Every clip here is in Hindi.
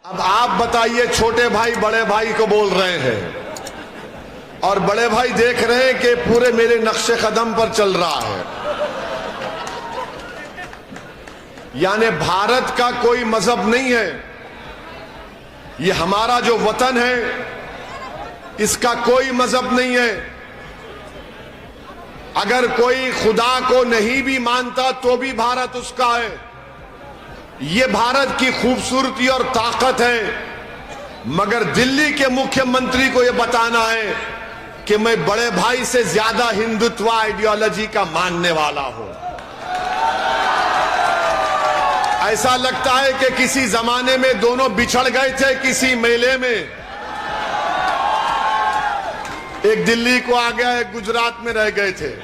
अब आप बताइए, छोटे भाई बड़े भाई को बोल रहे हैं और बड़े भाई देख रहे हैं कि पूरे मेरे नक्शे कदम पर चल रहा है। यानी भारत का कोई मजहब नहीं है, ये हमारा जो वतन है इसका कोई मजहब नहीं है। अगर कोई खुदा को नहीं भी मानता तो भी भारत उसका है। ये भारत की खूबसूरती और ताकत है। मगर दिल्ली के मुख्यमंत्री को यह बताना है कि मैं बड़े भाई से ज्यादा हिंदुत्व आइडियोलॉजी का मानने वाला हूं। ऐसा लगता है कि किसी जमाने में दोनों बिछड़ गए थे किसी मेले में। एक दिल्ली को आ गया, एक गुजरात में रह गए थे।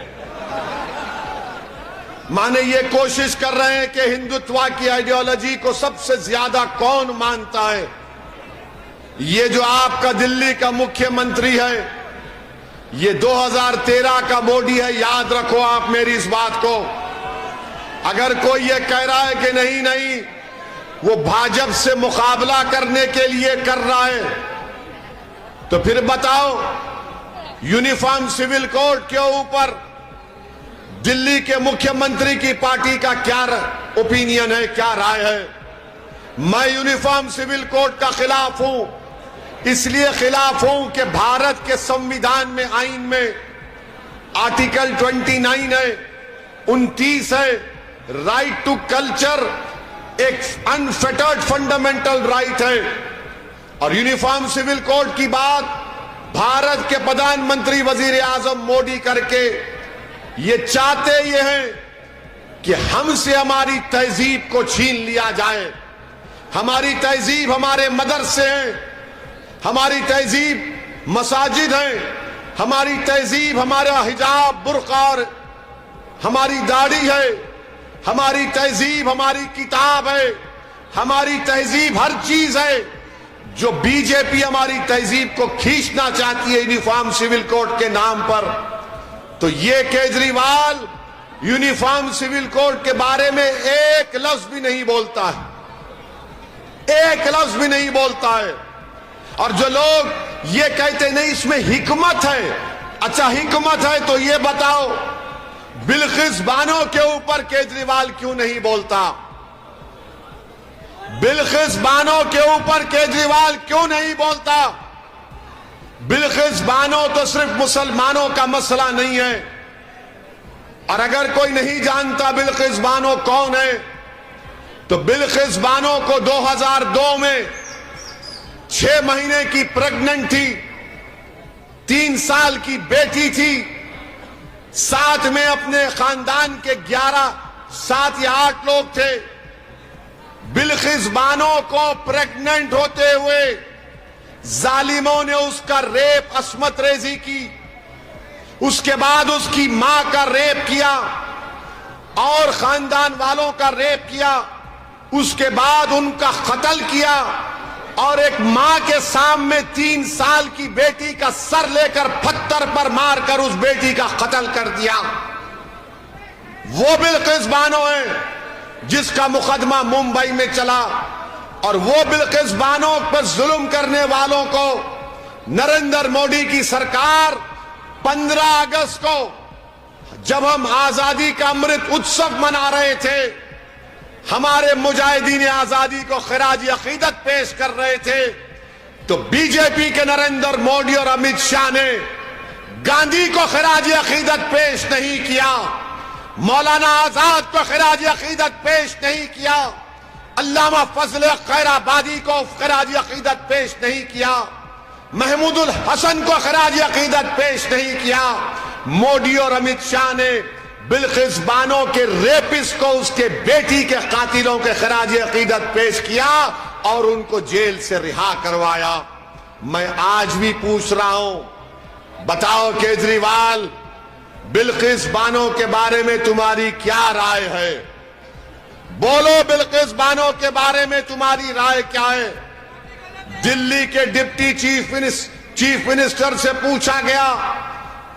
माने ये कोशिश कर रहे हैं कि हिंदुत्व की आइडियोलॉजी को सबसे ज्यादा कौन मानता है। ये जो आपका दिल्ली का मुख्यमंत्री है, ये 2013 का मोदी है। याद रखो आप मेरी इस बात को। अगर कोई ये कह रहा है कि नहीं नहीं वो भाजपा से मुकाबला करने के लिए कर रहा है, तो फिर बताओ यूनिफॉर्म सिविल कोड के ऊपर दिल्ली के मुख्यमंत्री की पार्टी का क्या ओपिनियन है, क्या राय है। मैं यूनिफॉर्म सिविल कोड का खिलाफ हूं। इसलिए खिलाफ हूं कि भारत के संविधान में, आइन में आर्टिकल 29 है, 29 है। राइट टू कल्चर एक अनफेटर्ड फंडामेंटल राइट है। और यूनिफॉर्म सिविल कोड की बात भारत के प्रधानमंत्री वजीर आजम मोदी करके ये चाहते ये हैं कि हमसे हमारी तहजीब को छीन लिया जाए। हमारी तहजीब हमारे मदरसे हैं, हमारी तहजीब मसाजिद हैं, हमारी तहजीब हमारा हिजाब बुर्का और हमारी दाढ़ी है, हमारी तहजीब हमारी किताब है, हमारी तहजीब हर चीज है। जो बीजेपी हमारी तहजीब को खींचना चाहती है यूनिफॉर्म सिविल कोड के नाम पर, तो ये केजरीवाल यूनिफॉर्म सिविल कोड के बारे में एक लफ्ज भी नहीं बोलता है, एक लफ्ज भी नहीं बोलता है। और जो लोग ये कहते नहीं इसमें हिकमत है, अच्छा हिकमत है तो ये बताओ बिल्किस बानो के ऊपर केजरीवाल क्यों नहीं बोलता? बिल्किस बानो के ऊपर केजरीवाल क्यों नहीं बोलता? बिल्किस बानो तो सिर्फ मुसलमानों का मसला नहीं है। और अगर कोई नहीं जानता बिल्किस बानो कौन है, तो बिल्किस बानो को 2002 में 6 महीने की प्रेग्नेंट थी, 3 साल की बेटी थी, साथ में अपने खानदान के 7 या 8 लोग थे। बिल्किस बानो को प्रेग्नेंट होते हुए जालिमों ने उसका रेप, अस्मत रेजी की। उसके बाद उसकी मां का रेप किया और खानदान वालों का रेप किया। उसके बाद उनका कत्ल किया और एक मां के सामने 3 साल की बेटी का सर लेकर पत्थर पर मारकर उस बेटी का कत्ल कर दिया। वो बिल्किस बानो है जिसका मुकदमा मुंबई में चला। और वो बिल्किस बानो पर जुल्म करने वालों को नरेंद्र मोदी की सरकार 15 अगस्त को, जब हम आजादी का अमृत उत्सव मना रहे थे, हमारे मुजाहिदीन आजादी को खिराज अकीदत पेश कर रहे थे, तो बीजेपी के नरेंद्र मोदी और अमित शाह ने गांधी को खिराज अकीदत पेश नहीं किया, मौलाना आजाद को खिराज अकीदत पेश नहीं किया, अल्लामा फजल खैराबादी को खिराज अकीदत पेश नहीं किया, महमूदुल हसन को खिराज अकीदत पेश नहीं किया। मोदी और अमित शाह ने बिल्किस बानो के रेपिस्ट को, उसके बेटी के कातिलों के खिराज अकीदत पेश किया और उनको जेल से रिहा करवाया। मैं आज भी पूछ रहा हूं, बताओ केजरीवाल, बिल्किस बानो के बारे में तुम्हारी क्या राय है? बोलो बिल्किस बानो के बारे में तुम्हारी राय क्या है? दिल्ली के डिप्टी चीफ मिनिस्टर से पूछा गया,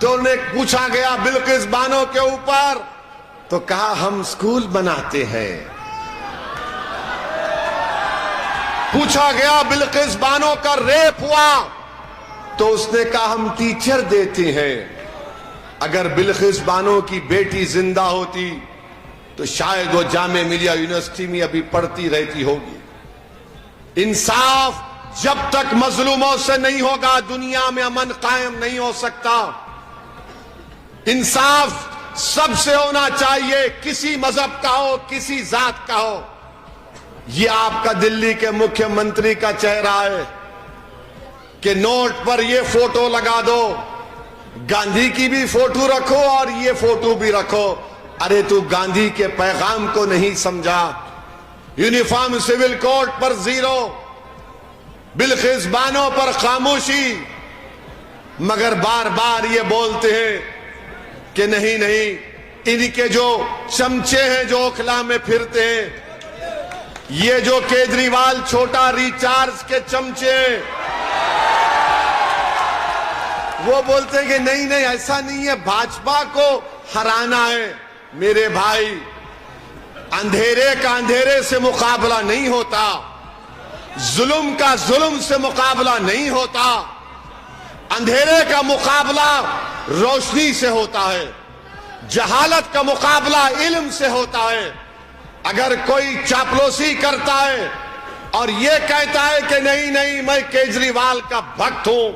तो उन्हें पूछा गया बिल्किस बानो के ऊपर, तो कहा हम स्कूल बनाते हैं। पूछा गया बिल्किस बानो का रेप हुआ तो उसने कहा हम टीचर देते हैं। अगर बिल्किस बानो की बेटी जिंदा होती तो शायद वो जामे मिलिया यूनिवर्सिटी में अभी पढ़ती रहती होगी। इंसाफ जब तक मजलूमों से नहीं होगा दुनिया में अमन कायम नहीं हो सकता। इंसाफ सबसे होना चाहिए, किसी मजहब का हो, किसी जात का हो। ये आपका दिल्ली के मुख्यमंत्री का चेहरा है कि नोट पर ये फोटो लगा दो, गांधी की भी फोटो रखो और ये फोटो भी रखो। अरे तू गांधी के पैगाम को नहीं समझा। यूनिफॉर्म सिविल कोड पर 0, बिल्किस बानो पर खामोशी, मगर बार बार ये बोलते हैं कि नहीं नहीं, इनके जो चमचे हैं जो ओखला में फिरते हैं, ये जो केजरीवाल छोटा रिचार्ज के चमचे, वो बोलते हैं कि नहीं नहीं ऐसा नहीं है, भाजपा को हराना है। मेरे भाई, अंधेरे का अंधेरे से मुकाबला नहीं होता, जुल्म का जुल्म से मुकाबला नहीं होता। अंधेरे का मुकाबला रोशनी से होता है, जहालत का मुकाबला इल्म से होता है। अगर कोई चापलूसी करता है और ये कहता है कि नहीं नहीं मैं केजरीवाल का भक्त हूं,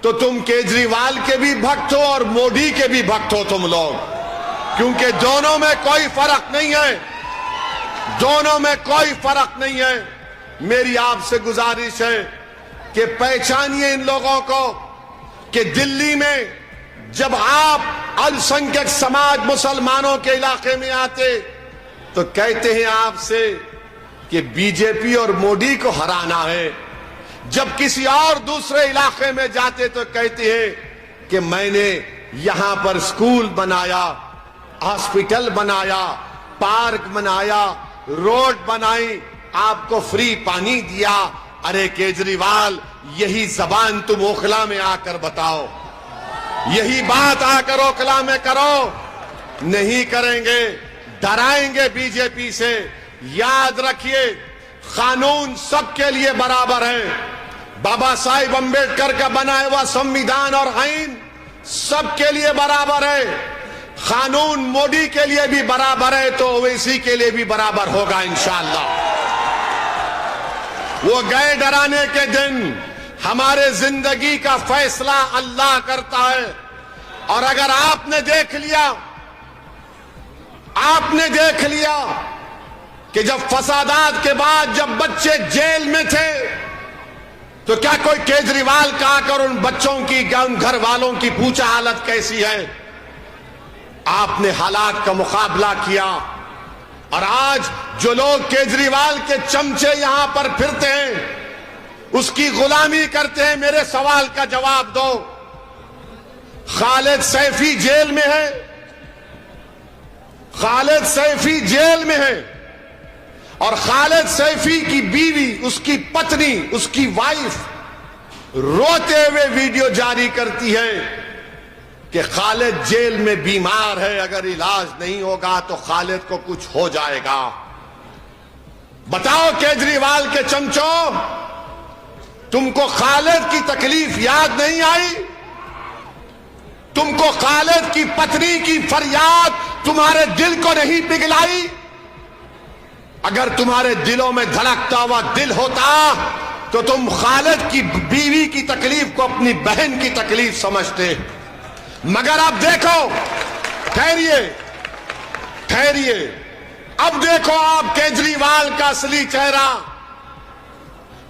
तो तुम केजरीवाल के भी भक्त हो और मोदी के भी भक्त हो तुम लोग, क्योंकि दोनों में कोई फर्क नहीं है, दोनों में कोई फर्क नहीं है। मेरी आपसे गुजारिश है कि पहचानिए इन लोगों को कि दिल्ली में जब आप अल्पसंख्यक समाज मुसलमानों के इलाके में आते तो कहते हैं आपसे कि बीजेपी और मोदी को हराना है। जब किसी और दूसरे इलाके में जाते तो कहते हैं कि मैंने यहां पर स्कूल बनाया, हॉस्पिटल बनाया, पार्क बनाया, रोड बनाई, आपको फ्री पानी दिया। अरे केजरीवाल, यही जबान तुम ओखला में आकर बताओ, यही बात आकर ओखला में करो। नहीं करेंगे, डराएंगे बीजेपी से। याद रखिए, कानून सबके लिए बराबर है। बाबा साहिब अंबेडकर का बनाया हुआ संविधान और आईन सबके लिए बराबर है। कानून मोदी के लिए भी बराबर है तो ओवैसी के लिए भी बराबर होगा इंशाअल्लाह। वो गए डराने के दिन, हमारे जिंदगी का फैसला अल्लाह करता है। और अगर आपने देख लिया कि जब फसादात के बाद जब बच्चे जेल में थे तो क्या कोई केजरीवाल का आकर उन बच्चों की, उन घर वालों की पूछा हालत कैसी है? आपने हालात का मुकाबला किया। और आज जो लोग केजरीवाल के चमचे यहां पर फिरते हैं, उसकी गुलामी करते हैं, मेरे सवाल का जवाब दो। खालिद सैफी जेल में है, खालिद सैफी जेल में है और खालिद सैफी की बीवी, उसकी पत्नी, उसकी वाइफ रोते हुए वीडियो जारी करती है कि खालिद जेल में बीमार है, अगर इलाज नहीं होगा तो खालिद को कुछ हो जाएगा। बताओ केजरीवाल के चमचों, तुमको खालिद की तकलीफ याद नहीं आई? तुमको खालिद की पत्नी की फरियाद तुम्हारे दिल को नहीं पिघलाई? अगर तुम्हारे दिलों में धड़कता हुआ दिल होता तो तुम खालिद की बीवी की तकलीफ को अपनी बहन की तकलीफ समझते। मगर अब देखो, ठहरिए, अब देखो आप केजरीवाल का असली चेहरा।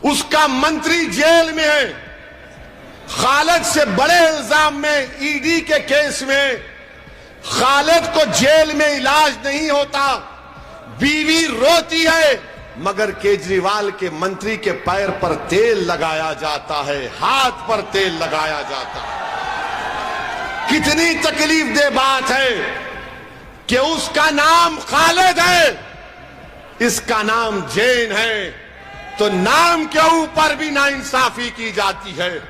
उसका मंत्री जेल में है, खालिद से बड़े इल्जाम में, ईडी के केस में खालिद को जेल में इलाज नहीं होता, बीवी रोती है, मगर केजरीवाल के मंत्री के पैर पर तेल लगाया जाता है, हाथ पर तेल लगाया जाता है। कितनी तकलीफ दे बात है कि उसका नाम खालिद है, इसका नाम जैन है, तो नाम के ऊपर भी नाइंसाफी की जाती है।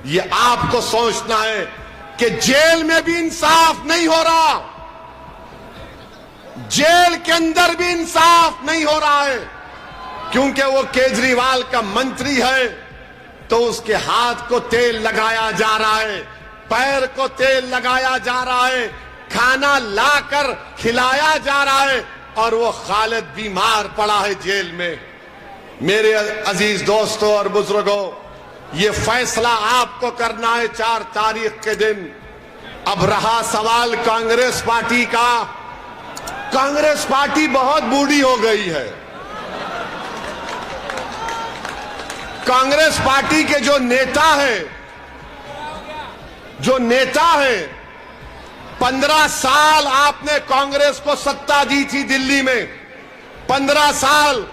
ये आपको सोचना है कि जेल में भी इंसाफ नहीं हो रहा, जेल के अंदर भी इंसाफ नहीं हो रहा है। क्योंकि वो केजरीवाल का मंत्री है तो उसके हाथ को तेल लगाया जा रहा है, पैर को तेल लगाया जा रहा है, खाना लाकर खिलाया जा रहा है और वो खालिद बीमार पड़ा है जेल में। मेरे अजीज दोस्तों और बुजुर्गों, ये फैसला आपको करना है 4 तारीख के दिन। अब रहा सवाल कांग्रेस पार्टी का। कांग्रेस पार्टी बहुत बूढ़ी हो गई है। कांग्रेस पार्टी के जो नेता है 15 साल आपने कांग्रेस को सत्ता दी थी दिल्ली में, 15 साल।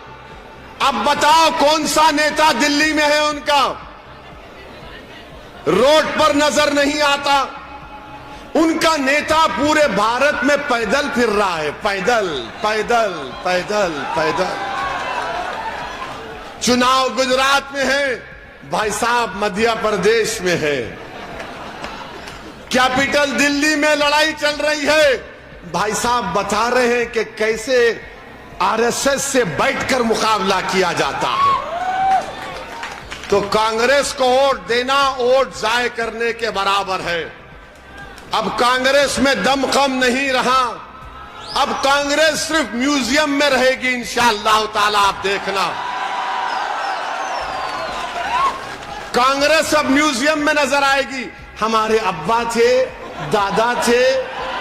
अब बताओ कौन सा नेता दिल्ली में है उनका? रोड पर नजर नहीं आता। उनका नेता पूरे भारत में पैदल फिर रहा है, पैदल पैदल पैदल पैदल। चुनाव गुजरात में है, भाई साहब मध्य प्रदेश में है, कैपिटल दिल्ली में लड़ाई चल रही है। भाई साहब बता रहे हैं कि कैसे आरएसएस से बैठकर मुकाबला किया जाता है। तो कांग्रेस को वोट देना वोट जाय करने के बराबर है। अब कांग्रेस में दमखम नहीं रहा। अब कांग्रेस सिर्फ म्यूजियम में रहेगी इंशाअल्लाह ताला। आप देखना, कांग्रेस अब म्यूजियम में नजर आएगी। हमारे अब्बा थे, दादा थे,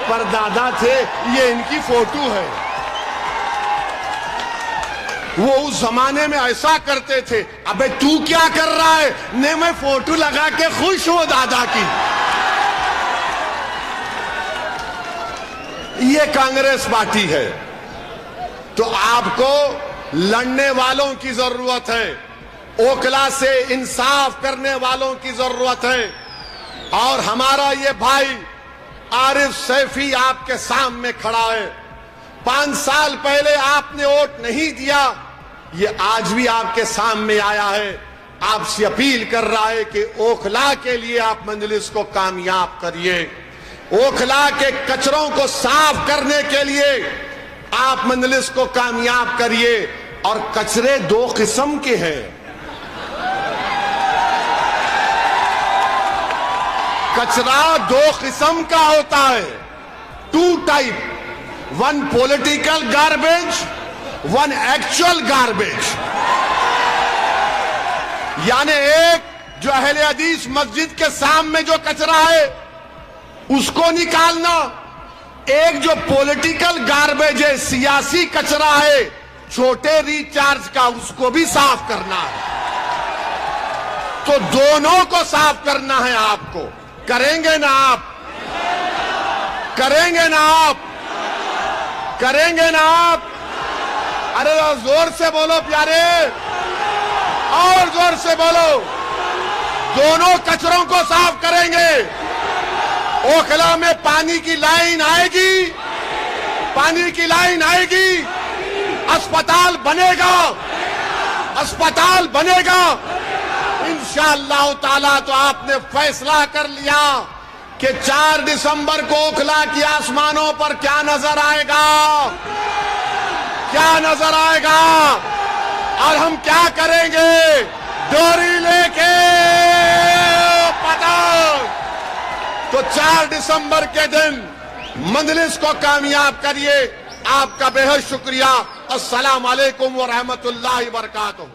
परदादा थे, ये इनकी फोटो है। वो उस जमाने में ऐसा करते थे। अबे तू क्या कर रहा है? ने मैं फोटो लगा के खुश हूं दादा की। ये कांग्रेस पार्टी है। तो आपको लड़ने वालों की जरूरत है, ओखला से इंसाफ करने वालों की जरूरत है। और हमारा ये भाई आरिफ सैफी आपके सामने खड़ा है। 5 साल पहले आपने वोट नहीं दिया, ये आज भी आपके सामने आया है। आपसे अपील कर रहा है कि ओखला के लिए आप मजलिस को कामयाब करिए। ओखला के कचरों को साफ करने के लिए आप मजलिस को कामयाब करिए। और कचरे 2 किस्म के हैं। कचरा 2 किस्म का होता है, 2 type, 1 political garbage, 1 actual garbage. यानी एक जो अहले हदीस मस्जिद के सामने जो कचरा है उसको निकालना, एक जो पॉलिटिकल गार्बेज है, सियासी कचरा है, छोटे रिचार्ज का, उसको भी साफ करना है। तो दोनों को साफ करना है आपको। करेंगे ना आप? करेंगे ना आप? करेंगे ना आप? अरे जोर से बोलो प्यारे, और जोर से बोलो। दोनों कचरों को साफ करेंगे। ओखला में पानी की लाइन आएगी, पानी की लाइन आएगी, अस्पताल बनेगा, अस्पताल बनेगा इंशाअल्लाह ताला। तो आपने फैसला कर लिया कि 4 दिसंबर को ओखला की आसमानों पर क्या नजर आएगा, क्या नजर आएगा। और हम क्या करेंगे? डोरी लेके पतंग। तो 4 दिसंबर के दिन मजलिस को कामयाब करिए। आपका बेहद शुक्रिया। अस्सलाम वालेकुम व रहमतुल्लाहि व बरकातुहू।